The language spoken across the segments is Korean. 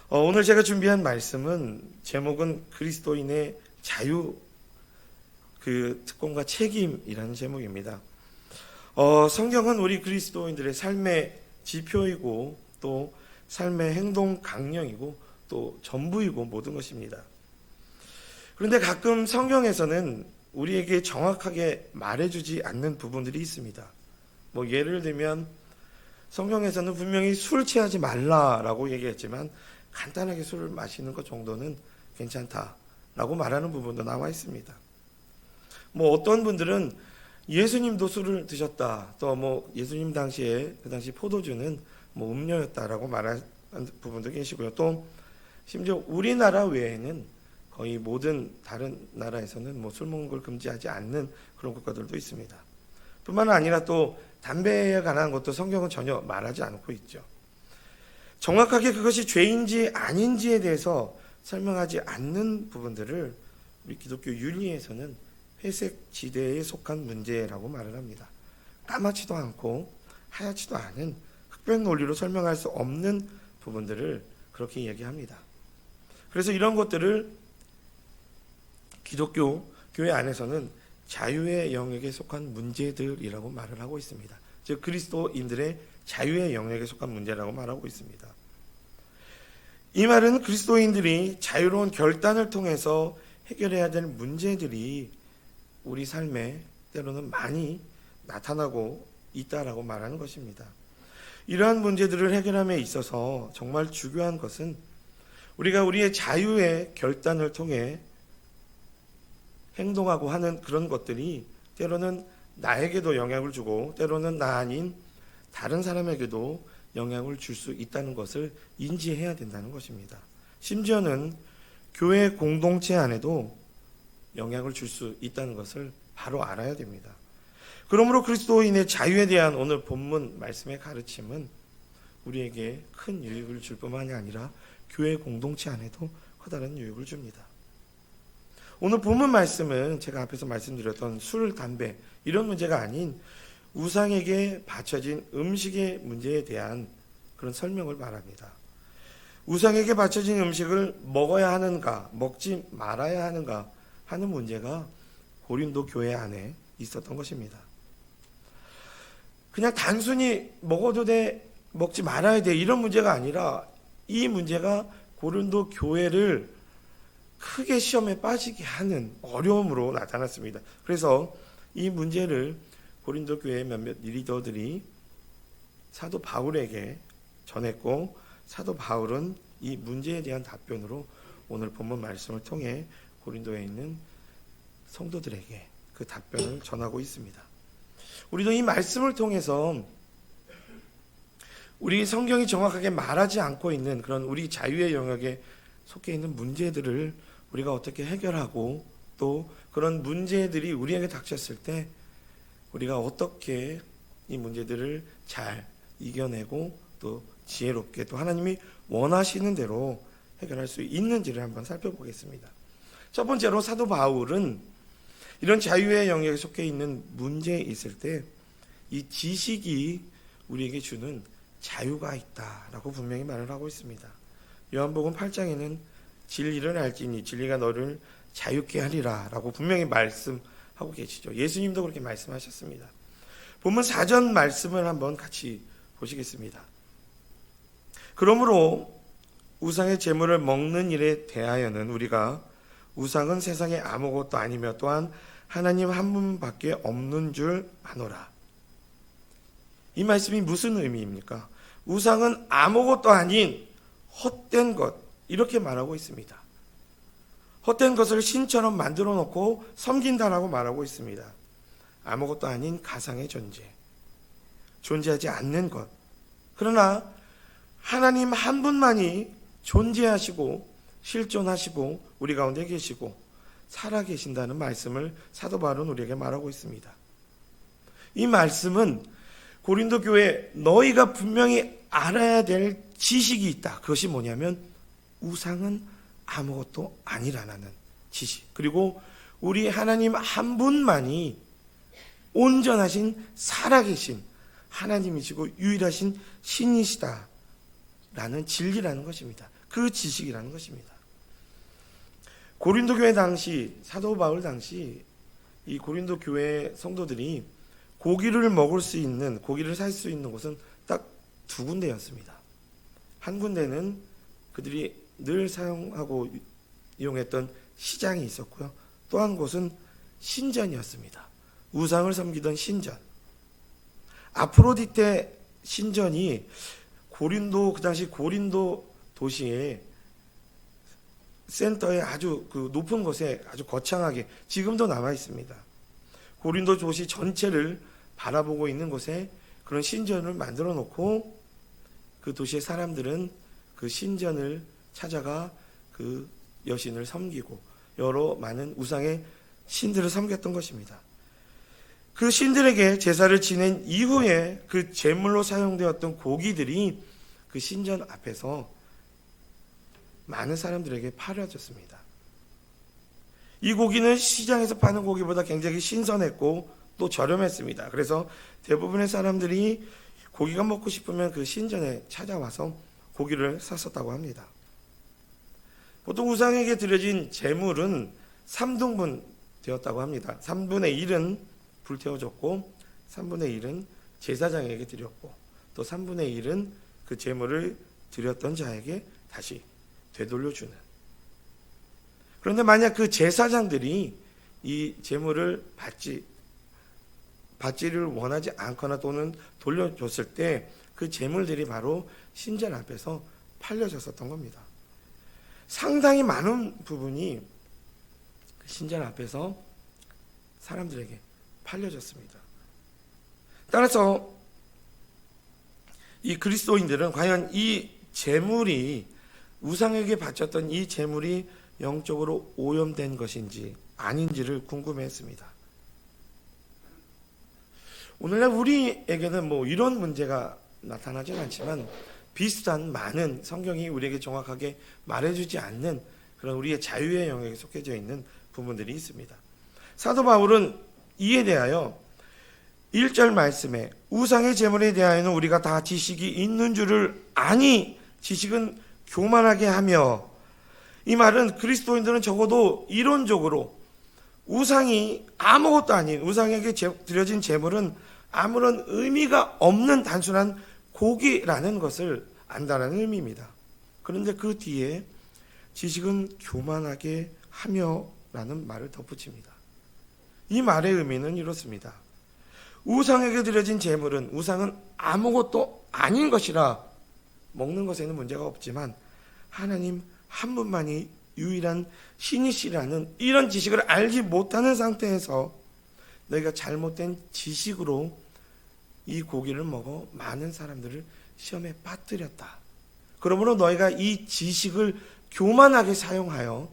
오늘 제가 준비한 말씀은 제목은 그리스도인의 자유, 특권과 책임이라는 제목입니다. 성경은 우리 그리스도인들의 삶의 지표이고 또 삶의 행동 강령이고 또 전부이고 모든 것입니다. 그런데 가끔 성경에서는 우리에게 정확하게 말해주지 않는 부분들이 있습니다. 예를 들면 성경에서는 분명히 술 취하지 말라라고 얘기했지만 간단하게 술을 마시는 것 정도는 괜찮다라고 말하는 부분도 나와 있습니다. 어떤 분들은 예수님도 술을 드셨다. 또 예수님 당시에 그 당시 포도주는 음료였다라고 말하는 부분도 계시고요. 또 심지어 우리나라 외에는 거의 모든 다른 나라에서는 술 먹는 걸 금지하지 않는 그런 국가들도 있습니다. 뿐만 아니라 또 담배에 관한 것도 성경은 전혀 말하지 않고 있죠. 정확하게 그것이 죄인지 아닌지에 대해서 설명하지 않는 부분들을 우리 기독교 윤리에서는 회색 지대에 속한 문제라고 말을 합니다. 까맣지도 않고 하얗지도 않은 흑백 논리로 설명할 수 없는 부분들을 그렇게 얘기합니다. 그래서 이런 것들을 기독교 교회 안에서는 자유의 영역에 속한 문제들이라고 말을 하고 있습니다. 즉 그리스도인들의 자유의 영역에 속한 문제라고 말하고 있습니다. 이 말은 그리스도인들이 자유로운 결단을 통해서 해결해야 될 문제들이 우리 삶에 때로는 많이 나타나고 있다라고 말하는 것입니다. 이러한 문제들을 해결함에 있어서 정말 중요한 것은 우리가 우리의 자유의 결단을 통해 행동하고 하는 그런 것들이 때로는 나에게도 영향을 주고 때로는 나 아닌 다른 사람에게도 영향을 줄 수 있다는 것을 인지해야 된다는 것입니다. 심지어는 교회 공동체 안에도 영향을 줄 수 있다는 것을 바로 알아야 됩니다. 그러므로 그리스도인의 자유에 대한 오늘 본문 말씀의 가르침은 우리에게 큰 유익을 줄 뿐만이 아니라 교회 공동체 안에도 커다란 유익을 줍니다. 오늘 본문 말씀은 제가 앞에서 말씀드렸던 술, 담배 이런 문제가 아닌 우상에게 바쳐진 음식의 문제에 대한 그런 설명을 말합니다. 우상에게 바쳐진 음식을 먹어야 하는가, 먹지 말아야 하는가 하는 문제가 고린도 교회 안에 있었던 것입니다. 그냥 단순히 먹어도 돼, 먹지 말아야 돼 이런 문제가 아니라 이 문제가 고린도 교회를 크게 시험에 빠지게 하는 어려움으로 나타났습니다. 그래서 이 문제를 고린도 교회의 몇몇 리더들이 사도 바울에게 전했고 사도 바울은 이 문제에 대한 답변으로 오늘 본문 말씀을 통해 고린도에 있는 성도들에게 그 답변을 전하고 있습니다. 우리도 이 말씀을 통해서 우리 성경이 정확하게 말하지 않고 있는 그런 우리 자유의 영역에 속해 있는 문제들을 우리가 어떻게 해결하고 또 그런 문제들이 우리에게 닥쳤을 때 우리가 어떻게 이 문제들을 잘 이겨내고 또 지혜롭게 또 하나님이 원하시는 대로 해결할 수 있는지를 한번 살펴보겠습니다. 첫 번째로 사도 바울은 이런 자유의 영역에 속해 있는 문제에 있을 때 이 지식이 우리에게 주는 자유가 있다라고 분명히 말을 하고 있습니다. 요한복음 8장에는 진리를 알지니 진리가 너를 자유케 하리라 라고 분명히 말씀하고 계시죠. 예수님도 그렇게 말씀하셨습니다. 본문 4절 말씀을 한번 같이 보시겠습니다. 그러므로 우상의 제물을 먹는 일에 대하여는 우리가 우상은 세상에 아무것도 아니며 또한 하나님 한 분밖에 없는 줄 아노라. 이 말씀이 무슨 의미입니까? 우상은 아무것도 아닌 헛된 것 이렇게 말하고 있습니다. 헛된 것을 신처럼 만들어 놓고 섬긴다라고 말하고 있습니다. 아무것도 아닌 가상의 존재하지 않는 것. 그러나 하나님 한 분만이 존재하시고 실존하시고 우리 가운데 계시고 살아 계신다는 말씀을 사도 바울은 우리에게 말하고 있습니다. 이 말씀은 고린도 교회 너희가 분명히 알아야 될 지식이 있다. 그것이 뭐냐면 우상은 아무것도 아니라는 지식. 그리고 우리 하나님 한 분만이 온전하신 살아계신 하나님이시고 유일하신 신이시다 라는 진리라는 것입니다. 그 지식이라는 것입니다. 고린도 교회 당시, 사도 바울 당시 이 고린도 교회 성도들이 고기를 먹을 수 있는, 고기를 살 수 있는 곳은 딱 두 군데였습니다. 한 군데는 그들이 늘 사용하고 이용했던 시장이 있었고요. 또 한 곳은 신전이었습니다. 우상을 섬기던 신전. 아프로디테 신전이 고린도, 그 당시 고린도 도시의 센터에 아주 그 높은 곳에 아주 거창하게 지금도 남아 있습니다. 고린도 도시 전체를 바라보고 있는 곳에 그런 신전을 만들어 놓고 그 도시의 사람들은 그 신전을 찾아가 그 여신을 섬기고 여러 많은 우상의 신들을 섬겼던 것입니다. 그 신들에게 제사를 지낸 이후에 그 제물로 사용되었던 고기들이 그 신전 앞에서 많은 사람들에게 팔아졌습니다. 이 고기는 시장에서 파는 고기보다 굉장히 신선했고 또 저렴했습니다. 그래서 대부분의 사람들이 고기가 먹고 싶으면 그 신전에 찾아와서 고기를 샀었다고 합니다. 보통 우상에게 드려진 제물은 3등분 되었다고 합니다. 3분의 1은 불태워졌고 3분의 1은 제사장에게 드렸고 또 3분의 1은 그 제물을 드렸던 자에게 다시 되돌려주는. 그런데 만약 그 제사장들이 이 제물을 받지를 원하지 않거나 또는 돌려줬을 때 그 제물들이 바로 신전 앞에서 팔려졌었던 겁니다. 상당히 많은 부분이 신전 앞에서 사람들에게 팔려졌습니다. 따라서 이 그리스도인들은 과연 이 제물이 우상에게 바쳤던 이 제물이 영적으로 오염된 것인지 아닌지를 궁금해했습니다. 오늘날 우리에게는 뭐 이런 문제가 나타나진 않지만 비슷한 많은 성경이 우리에게 정확하게 말해주지 않는 그런 우리의 자유의 영역에 속해져 있는 부분들이 있습니다. 사도 바울은 이에 대하여 1절 말씀에 우상의 제물에 대하여는 우리가 다 지식이 있는 줄을 아니 지식은 교만하게 하며, 이 말은 그리스도인들은 적어도 이론적으로 우상이 아무것도 아닌, 우상에게 드려진 제물은 아무런 의미가 없는 단순한 고기라는 것을 안다는 의미입니다. 그런데 그 뒤에 지식은 교만하게 하며 라는 말을 덧붙입니다. 이 말의 의미는 이렇습니다. 우상에게 드려진 제물은, 우상은 아무것도 아닌 것이라 먹는 것에는 문제가 없지만 하나님 한 분만이 유일한 신이시라는 이런 지식을 알지 못하는 상태에서 너희가 잘못된 지식으로 이 고기를 먹어 많은 사람들을 시험에 빠뜨렸다. 그러므로 너희가 이 지식을 교만하게 사용하여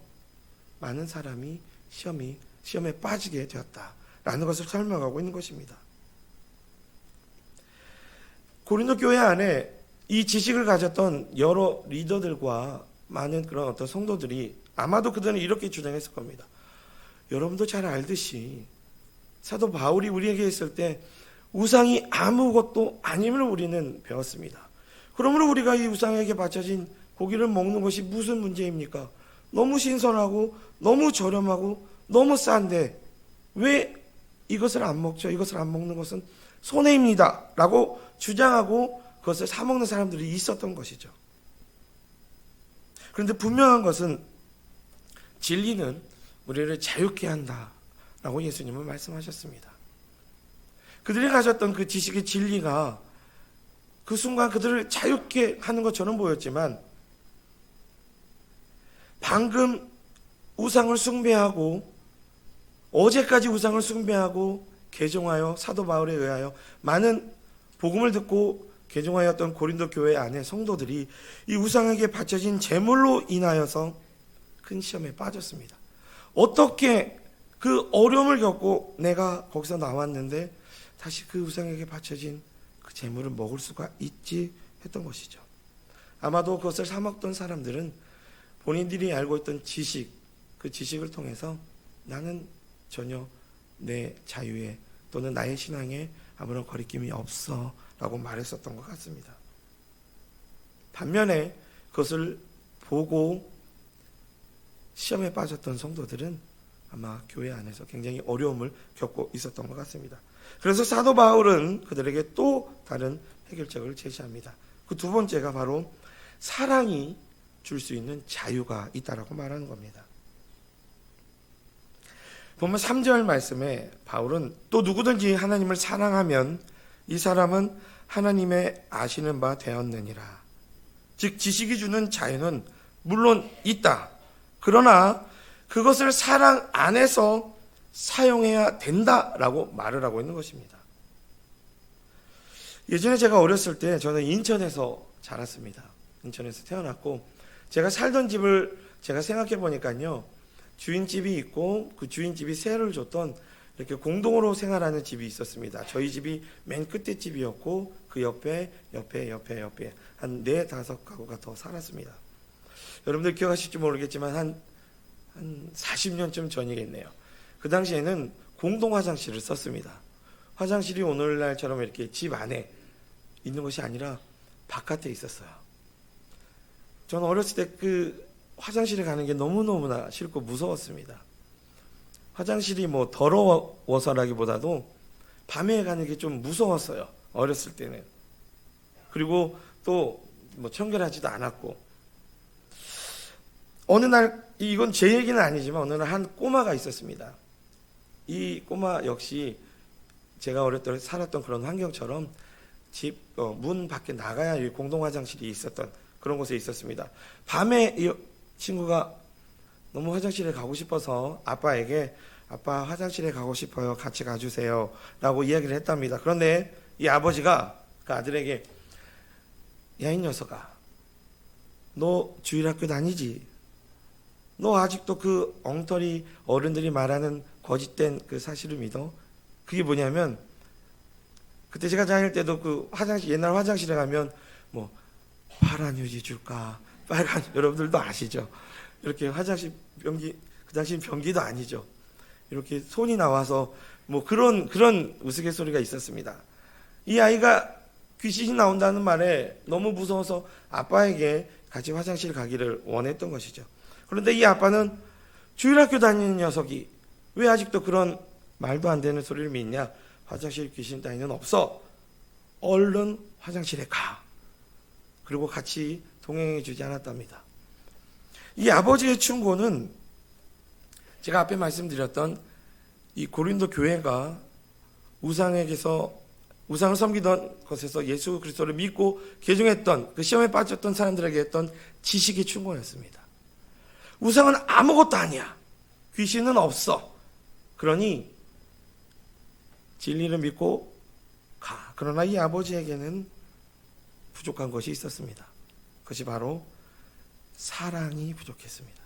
많은 사람이 시험에 빠지게 되었다라는 것을 설명하고 있는 것입니다. 고린도 교회 안에 이 지식을 가졌던 여러 리더들과 많은 그런 어떤 성도들이 아마도 그들은 이렇게 주장했을 겁니다. 여러분도 잘 알듯이 사도 바울이 우리에게 했을 때 우상이 아무것도 아님을 우리는 배웠습니다. 그러므로 우리가 이 우상에게 바쳐진 고기를 먹는 것이 무슨 문제입니까? 너무 신선하고 너무 저렴하고 너무 싼데 왜 이것을 안 먹죠? 이것을 안 먹는 것은 손해입니다 라고 주장하고 그것을 사 먹는 사람들이 있었던 것이죠. 그런데 분명한 것은 진리는 우리를 자유케 한다라고 예수님은 말씀하셨습니다. 그들이 가졌던 그 지식의 진리가 그 순간 그들을 자유케 하는 것처럼 보였지만 방금 우상을 숭배하고 어제까지 우상을 숭배하고 개종하여 사도 바울에 의하여 많은 복음을 듣고 개종하였던 고린도 교회 안에 성도들이 이 우상에게 바쳐진 제물로 인하여서 큰 시험에 빠졌습니다. 어떻게 그 어려움을 겪고 내가 거기서 나왔는데 다시 그 우상에게 바쳐진 그 제물을 먹을 수가 있지 했던 것이죠. 아마도 그것을 사 먹던 사람들은 본인들이 알고 있던 지식, 그 지식을 통해서 나는 전혀 내 자유에 또는 나의 신앙에 아무런 거리낌이 없어 라고 말했었던 것 같습니다. 반면에 그것을 보고 시험에 빠졌던 성도들은 아마 교회 안에서 굉장히 어려움을 겪고 있었던 것 같습니다. 그래서 사도 바울은 그들에게 또 다른 해결책을 제시합니다. 그 두 번째가 바로 사랑이 줄 수 있는 자유가 있다라고 말하는 겁니다. 보면 3절 말씀에 바울은 또 누구든지 하나님을 사랑하면 이 사람은 하나님의 아시는 바 되었느니라. 즉 지식이 주는 자유는 물론 있다. 그러나 그것을 사랑 안에서 사용해야 된다라고 말을 하고 있는 것입니다. 예전에 제가 어렸을 때 저는 인천에서 자랐습니다. 인천에서 태어났고 제가 살던 집을 제가 생각해 보니까요. 주인집이 있고 그 주인집이 세를 줬던 이렇게 공동으로 생활하는 집이 있었습니다. 저희 집이 맨 끝에 집이었고 그 옆에 한 4-5가구가 더 살았습니다. 여러분들 기억하실지 모르겠지만 한 40년쯤 전이겠네요. 그 당시에는 공동 화장실을 썼습니다. 화장실이 오늘날처럼 이렇게 집 안에 있는 것이 아니라 바깥에 있었어요. 저는 어렸을 때 그 화장실에 가는 게 너무너무나 싫고 무서웠습니다. 화장실이 뭐 더러워서라기보다도 밤에 가는 게 좀 무서웠어요. 어렸을 때는. 그리고 또 뭐 청결하지도 않았고 어느 날 이건 제 얘기는 아니지만 어느 날 한 꼬마가 있었습니다. 이 꼬마 역시 제가 어렸을 때 살았던 그런 환경처럼 집 문 밖에 나가야 공동 화장실이 있었던 그런 곳에 있었습니다. 밤에 이 친구가 너무 화장실에 가고 싶어서 아빠에게 아빠 화장실에 가고 싶어요. 같이 가주세요. 라고 이야기를 했답니다. 그런데 이 아버지가 그 아들에게 야, 이 녀석아, 너 주일학교 다니지? 너 아직도 그 엉터리 어른들이 말하는 거짓된 그 사실을 믿어? 그게 뭐냐면 그때 제가 다닐 때도 그 화장실 옛날 화장실에 가면 뭐 파란 휴지 줄까? 빨간 여러분들도 아시죠? 이렇게 화장실 변기 그 당시엔 변기도 아니죠. 이렇게 손이 나와서 뭐 그런 우스갯소리가 있었습니다. 이 아이가 귀신이 나온다는 말에 너무 무서워서 아빠에게 같이 화장실 가기를 원했던 것이죠. 그런데 이 아빠는 주일학교 다니는 녀석이 왜 아직도 그런 말도 안 되는 소리를 믿냐? 화장실 귀신 따위는 없어. 얼른 화장실에 가. 그리고 같이 동행해 주지 않았답니다. 이 아버지의 충고는 제가 앞에 말씀드렸던 이 고린도 교회가 우상을 섬기던 것에서 예수 그리스도를 믿고 개종했던 그 시험에 빠졌던 사람들에게 했던 지식의 충고였습니다. 우상은 아무것도 아니야. 귀신은 없어. 그러니 진리를 믿고 가. 그러나 이 아버지에게는 부족한 것이 있었습니다. 그것이 바로 사랑이 부족했습니다.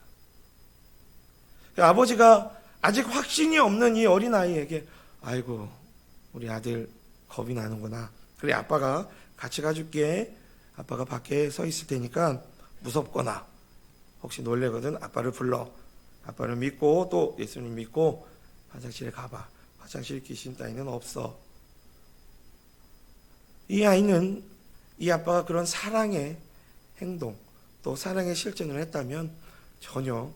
아버지가 아직 확신이 없는 이 어린아이에게 아이고 우리 아들 겁이 나는구나. 그래 아빠가 같이 가줄게. 아빠가 밖에 서 있을 테니까 무섭거나 혹시 놀래거든 아빠를 불러. 아빠를 믿고 또 예수님 믿고 화장실에 가봐. 화장실 귀신 따위는 없어. 이 아이는 이 아빠가 그런 사랑의 행동 또 사랑의 실천을 했다면 전혀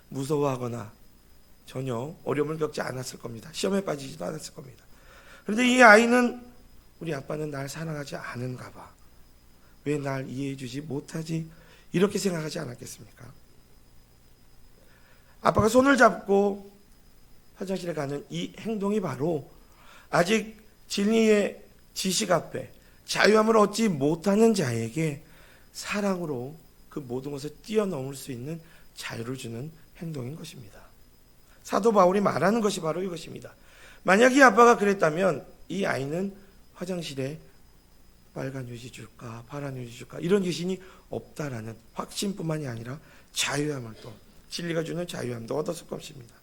무서워하거나 전혀 어려움을 겪지 않았을 겁니다. 시험에 빠지지도 않았을 겁니다. 그런데 이 아이는 우리 아빠는 날 사랑하지 않은가 봐. 왜 날 이해해 주지 못하지? 이렇게 생각하지 않았겠습니까? 아빠가 손을 잡고 화장실에 가는 이 행동이 바로 아직 진리의 지식 앞에 자유함을 얻지 못하는 자에게 사랑으로 그 모든 것을 뛰어넘을 수 있는 자유를 주는 행동인 것입니다. 사도 바울이 말하는 것이 바로 이것입니다. 만약 이 아빠가 그랬다면 이 아이는 화장실에 빨간 휴지 줄까 파란 휴지 줄까 이런 귀신이 없다라는 확신뿐만이 아니라 자유함을 또 진리가 주는 자유함도 얻었을 것입니다.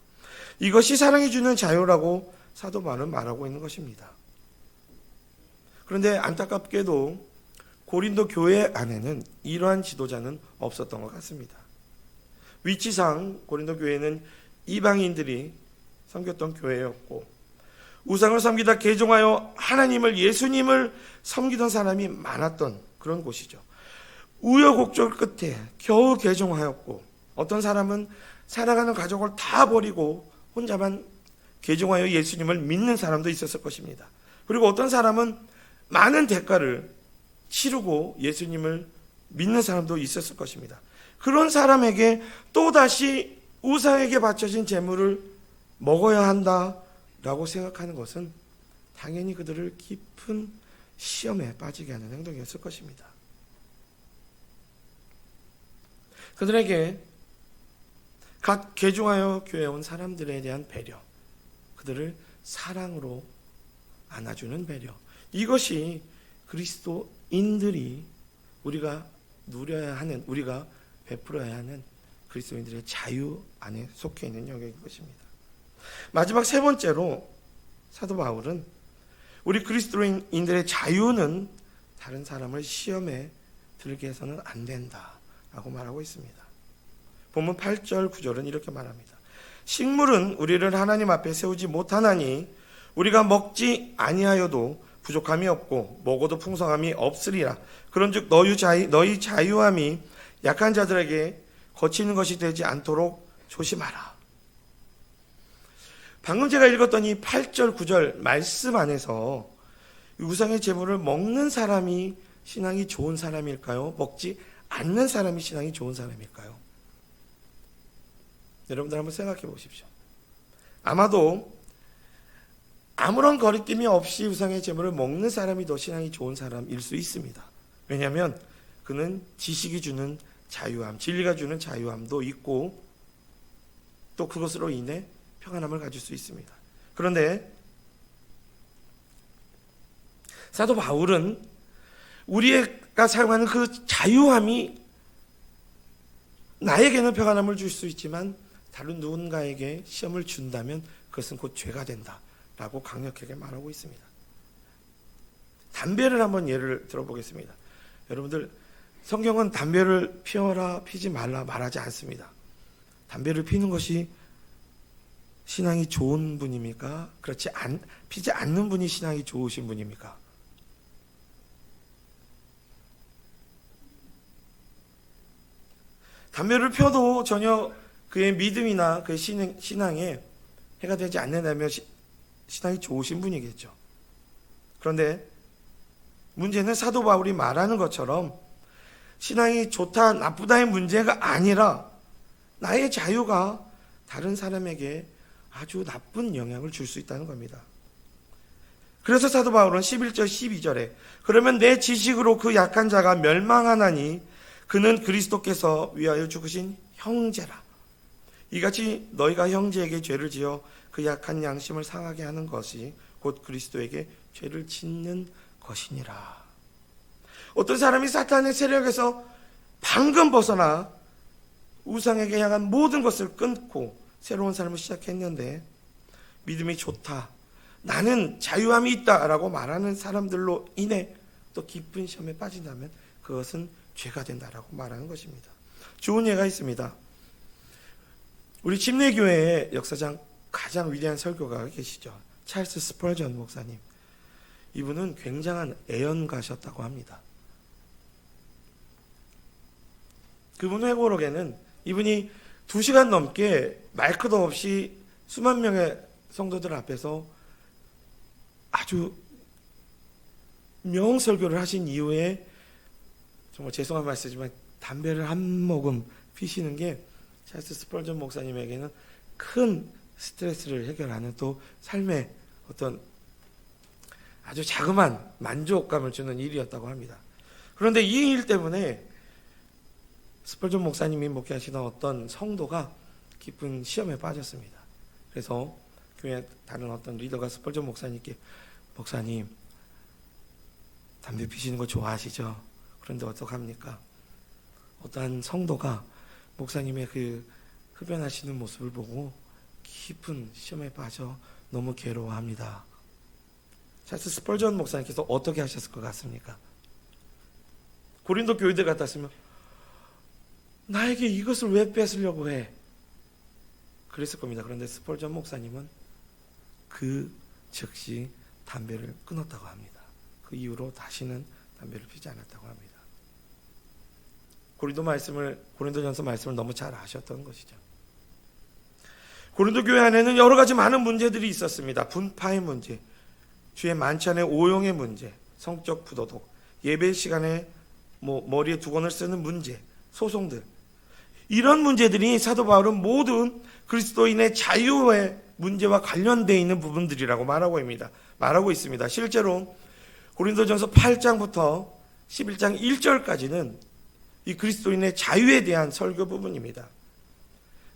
이것이 사랑이 주는 자유라고 사도 바울은 말하고 있는 것입니다. 그런데 안타깝게도 고린도 교회 안에는 이러한 지도자는 없었던 것 같습니다. 위치상 고린도 교회는 이방인들이 섬겼던 교회였고 우상을 섬기다 개종하여 하나님을 예수님을 섬기던 사람이 많았던 그런 곳이죠. 우여곡절 끝에 겨우 개종하였고, 어떤 사람은 살아가는 가족을 다 버리고 혼자만 개종하여 예수님을 믿는 사람도 있었을 것입니다. 그리고 어떤 사람은 많은 대가를 치르고 예수님을 믿는 사람도 있었을 것입니다. 그런 사람에게 또다시 우상에게 바쳐진 재물을 먹어야 한다라고 생각하는 것은 당연히 그들을 깊은 시험에 빠지게 하는 행동이었을 것입니다. 그들에게 각 개종하여 교회에 온 사람들에 대한 배려, 그들을 사랑으로 안아주는 배려, 이것이 그리스도인들이 우리가 누려야 하는, 우리가 베풀어야 하는 그리스도인들의 자유 안에 속해 있는 영역인 것입니다. 마지막 세 번째로 사도 바울은 우리 그리스도인들의 자유는 다른 사람을 시험에 들게 해서는 안 된다라고 말하고 있습니다. 본문 8절 9절은 이렇게 말합니다. 식물은 우리를 하나님 앞에 세우지 못하나니 우리가 먹지 아니하여도 부족함이 없고 먹어도 풍성함이 없으리라. 그런즉 너희 자유함이 약한 자들에게 거치는 것이 되지 않도록 조심하라. 방금 제가 읽었던 이 8절 9절 말씀 안에서 우상의 제물을 먹는 사람이 신앙이 좋은 사람일까요? 먹지 않는 사람이 신앙이 좋은 사람일까요? 여러분들 한번 생각해 보십시오. 아마도 아무런 거리낌이 없이 우상의 제물을 먹는 사람이 더 신앙이 좋은 사람일 수 있습니다. 왜냐하면 그는 지식이 주는 자유함, 진리가 주는 자유함도 있고 또 그것으로 인해 평안함을 가질 수 있습니다. 그런데 사도 바울은 우리가 사용하는 그 자유함이 나에게는 평안함을 줄 수 있지만 다른 누군가에게 시험을 준다면 그것은 곧 죄가 된다라고 강력하게 말하고 있습니다. 담배를 한번 예를 들어보겠습니다. 여러분들, 성경은 담배를 피워라, 피지 말라 말하지 않습니다. 담배를 피는 것이 신앙이 좋은 분입니까? 피지 않는 분이 신앙이 좋으신 분입니까? 담배를 펴도 전혀 그의 믿음이나 그의 신앙에 해가 되지 않는다면 신앙이 좋으신 분이겠죠. 그런데 문제는 사도 바울이 말하는 것처럼 신앙이 좋다 나쁘다의 문제가 아니라 나의 자유가 다른 사람에게 아주 나쁜 영향을 줄 수 있다는 겁니다. 그래서 사도 바울은 11절 12절에 그러면 내 지식으로 그 약한 자가 멸망하나니 그는 그리스도께서 위하여 죽으신 형제라. 이같이 너희가 형제에게 죄를 지어 그 약한 양심을 상하게 하는 것이 곧 그리스도에게 죄를 짓는 것이니라. 어떤 사람이 사탄의 세력에서 방금 벗어나 우상에게 향한 모든 것을 끊고 새로운 삶을 시작했는데 믿음이 좋다, 나는 자유함이 있다라고 말하는 사람들로 인해 또 깊은 시험에 빠진다면 그것은 죄가 된다라고 말하는 것입니다. 좋은 예가 있습니다. 우리 침례교회의 역사상 가장 위대한 설교가가 계시죠. 찰스 스펄전 목사님. 이분은 굉장한 애연가셨다고 합니다. 그분 회고록에는 이분이 2시간 넘게 마이크도 없이 수만 명의 성도들 앞에서 아주 명설교를 하신 이후에 정말 죄송한 말씀이지만 담배를 한 모금 피시는 게 찰스 스펄전 목사님에게는 큰 스트레스를 해결하는 또 삶의 어떤 아주 자그마한 만족감을 주는 일이었다고 합니다. 그런데 이 일 때문에 스펄전 목사님이 목회하시던 어떤 성도가 깊은 시험에 빠졌습니다. 그래서 교회 다른 어떤 리더가 스펄전 목사님께 목사님 담배 피시는 거 좋아하시죠? 그런데 어떡합니까? 어떠한 성도가 목사님의 그 흡연하시는 모습을 보고 깊은 시험에 빠져 너무 괴로워합니다. 찰스 스펄전 목사님께서 어떻게 하셨을 것 같습니까? 고린도 교회들 같았으면 나에게 이것을 왜 뺏으려고 해? 그랬을 겁니다. 그런데 스펄전 목사님은 그 즉시 담배를 끊었다고 합니다. 그 이후로 다시는 담배를 피지 않았다고 합니다. 고린도전서 말씀을 너무 잘 아셨던 것이죠. 고린도 교회 안에는 여러 가지 많은 문제들이 있었습니다. 분파의 문제, 주의 만찬의 오용의 문제, 성적 부도덕, 예배 시간에 머리에 두건을 쓰는 문제, 소송들. 이런 문제들이 사도 바울은 모든 그리스도인의 자유의 문제와 관련되어 있는 부분들이라고 말하고 있습니다. 실제로 고린도전서 8장부터 11장 1절까지는 이 그리스도인의 자유에 대한 설교 부분입니다.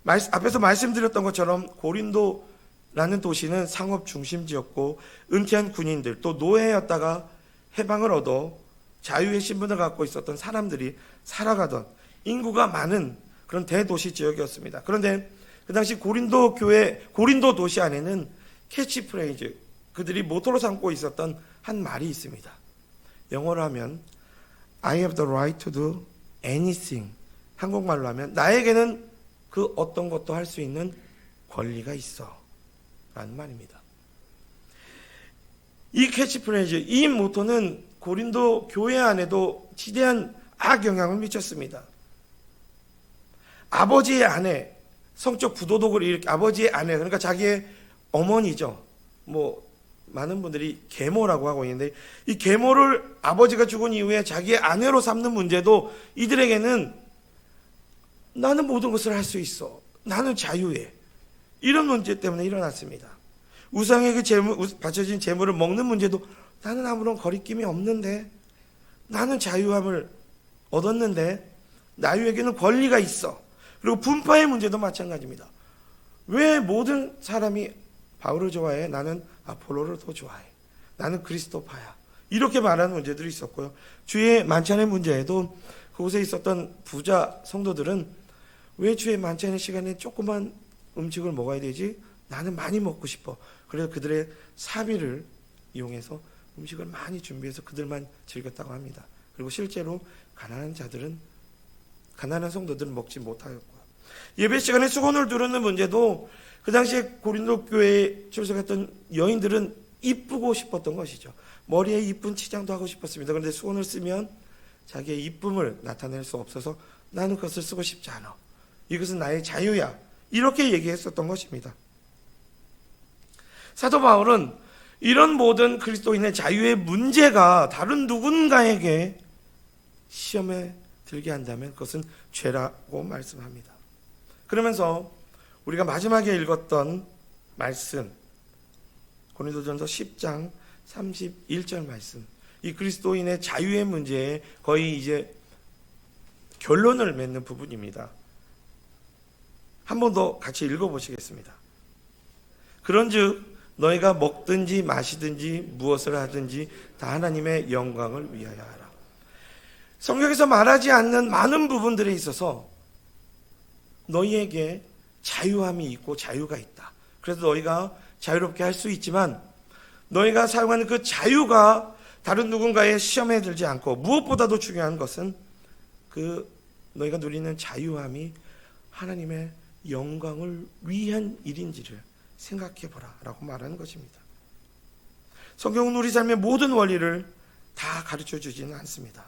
앞에서 말씀드렸던 것처럼 고린도라는 도시는 상업 중심지였고 은퇴한 군인들 또 노예였다가 해방을 얻어 자유의 신분을 갖고 있었던 사람들이 살아가던 인구가 많은 그런 대도시 지역이었습니다. 그런데 그 당시 고린도 도시 안에는 캐치프레이즈, 그들이 모토로 삼고 있었던 한 말이 있습니다. 영어로 하면 I have the right to do anything. 한국말로 하면 나에게는 그 어떤 것도 할 수 있는 권리가 있어 라는 말입니다. 이 캐치프레이즈, 이 모토는 고린도 교회 안에도 지대한 악영향을 미쳤습니다. 아버지의 아내, 성적 부도덕을 일으켜 아버지의 아내, 그러니까 자기의 어머니죠. 많은 분들이 계모라고 하고 있는데 이 계모를 아버지가 죽은 이후에 자기의 아내로 삼는 문제도 이들에게는 나는 모든 것을 할 수 있어. 나는 자유해. 이런 문제 때문에 일어났습니다. 우상에게 바쳐진 재물을 먹는 문제도 나는 아무런 거리낌이 없는데, 나는 자유함을 얻었는데 나에게는 권리가 있어. 그리고 분파의 문제도 마찬가지입니다. 왜 모든 사람이 바울을 좋아해? 나는 아폴로를 더 좋아해. 나는 그리스도파야. 이렇게 말하는 문제들이 있었고요. 주의 만찬의 문제에도 그곳에 있었던 부자 성도들은 왜 주의 만찬의 시간에 조그만 음식을 먹어야 되지? 나는 많이 먹고 싶어. 그래서 그들의 사비를 이용해서 음식을 많이 준비해서 그들만 즐겼다고 합니다. 그리고 실제로 가난한 성도들은 먹지 못하였고요. 예배 시간에 수건을 두르는 문제도 그 당시에 고린도 교회에 출석했던 여인들은 이쁘고 싶었던 것이죠. 머리에 이쁜 치장도 하고 싶었습니다. 그런데 수건을 쓰면 자기의 이쁨을 나타낼 수 없어서 나는 그것을 쓰고 싶지 않아. 이것은 나의 자유야. 이렇게 얘기했었던 것입니다. 사도 바울은 이런 모든 그리스도인의 자유의 문제가 다른 누군가에게 시험에 들게 한다면 그것은 죄라고 말씀합니다. 그러면서 우리가 마지막에 읽었던 말씀, 고린도전서 10장 31절 말씀, 이 그리스도인의 자유의 문제에 거의 이제 결론을 맺는 부분입니다. 한 번 더 같이 읽어보시겠습니다. 그런즉 너희가 먹든지 마시든지 무엇을 하든지 다 하나님의 영광을 위하여 하라. 성경에서 말하지 않는 많은 부분들에 있어서 너희에게 자유함이 있고 자유가 있다. 그래서 너희가 자유롭게 할 수 있지만 너희가 사용하는 그 자유가 다른 누군가의 시험에 들지 않고 무엇보다도 중요한 것은 그 너희가 누리는 자유함이 하나님의 영광을 위한 일인지를 생각해보라 라고 말하는 것입니다. 성경은 우리 삶의 모든 원리를 다 가르쳐 주지는 않습니다.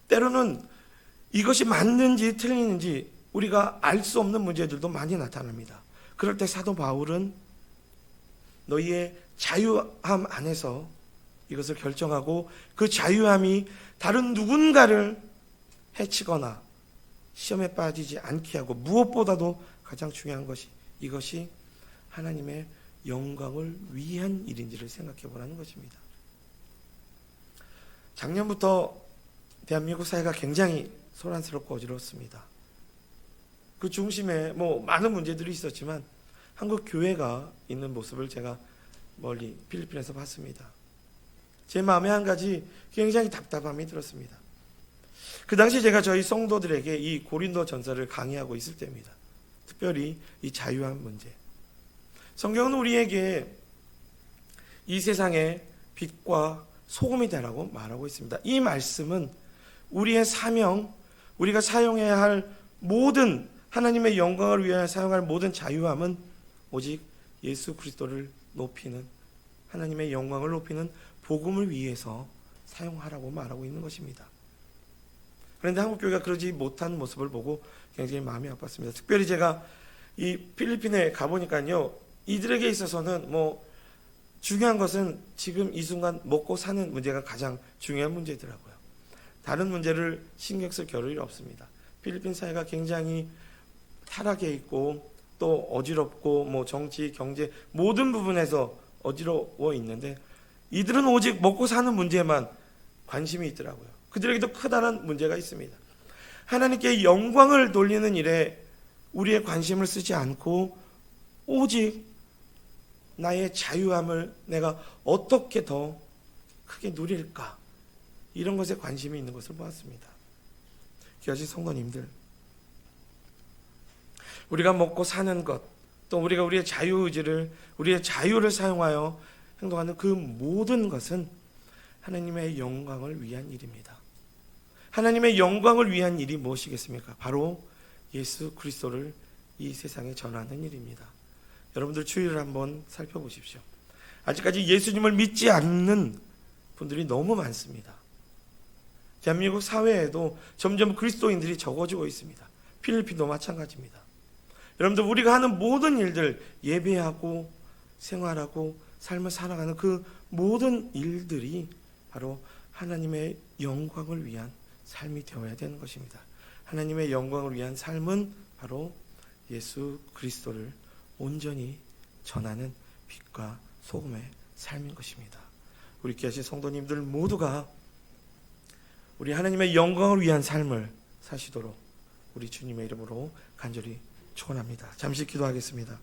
때로는 이것이 맞는지 틀리는지 우리가 알 수 없는 문제들도 많이 나타납니다. 그럴 때 사도 바울은 너희의 자유함 안에서 이것을 결정하고 그 자유함이 다른 누군가를 해치거나 시험에 빠지지 않게 하고 무엇보다도 가장 중요한 것이 이것이 하나님의 영광을 위한 일인지를 생각해 보라는 것입니다. 작년부터 대한민국 사회가 굉장히 소란스럽고 어지럽습니다. 그 중심에 많은 문제들이 있었지만 한국 교회가 있는 모습을 제가 멀리 필리핀에서 봤습니다. 제 마음에 한 가지 굉장히 답답함이 들었습니다. 그 당시 제가 저희 성도들에게 이 고린도 전서를 강의하고 있을 때입니다. 특별히 이 자유함 문제. 성경은 우리에게 이 세상의 빛과 소금이 되라고 말하고 있습니다. 이 말씀은 우리의 사명, 우리가 사용해야 할 모든 하나님의 영광을 위하여 사용할 모든 자유함은 오직 예수 그리스도를 높이는 하나님의 영광을 높이는 복음을 위해서 사용하라고 말하고 있는 것입니다. 그런데 한국교회가 그러지 못한 모습을 보고 굉장히 마음이 아팠습니다. 특별히 제가 이 필리핀에 가보니까요, 이들에게 있어서는 중요한 것은 지금 이 순간 먹고 사는 문제가 가장 중요한 문제더라고요. 다른 문제를 신경 쓸 겨를이 없습니다. 필리핀 사회가 굉장히 타락해 있고 또 어지럽고 정치, 경제 모든 부분에서 어지러워 있는데 이들은 오직 먹고 사는 문제만 관심이 있더라고요. 그들에게도 크다는 문제가 있습니다. 하나님께 영광을 돌리는 일에 우리의 관심을 쓰지 않고 오직 나의 자유함을 내가 어떻게 더 크게 누릴까, 이런 것에 관심이 있는 것을 보았습니다. 귀하신 성도님들, 우리가 먹고 사는 것, 또 우리가 우리의 자유의지를, 우리의 자유를 사용하여 행동하는 그 모든 것은 하나님의 영광을 위한 일입니다. 하나님의 영광을 위한 일이 무엇이겠습니까? 바로 예수 그리스도를 이 세상에 전하는 일입니다. 여러분들 주의를 한번 살펴보십시오. 아직까지 예수님을 믿지 않는 분들이 너무 많습니다. 대한민국 사회에도 점점 그리스도인들이 적어지고 있습니다. 필리핀도 마찬가지입니다. 여러분들, 우리가 하는 모든 일들, 예배하고 생활하고 삶을 살아가는 그 모든 일들이 바로 하나님의 영광을 위한 삶이 되어야 되는 것입니다. 하나님의 영광을 위한 삶은 바로 예수 그리스도를 온전히 전하는 빛과 소금의 삶인 것입니다. 우리 귀하신 성도님들 모두가 우리 하나님의 영광을 위한 삶을 사시도록 우리 주님의 이름으로 간절히 축원합니다. 잠시 기도하겠습니다.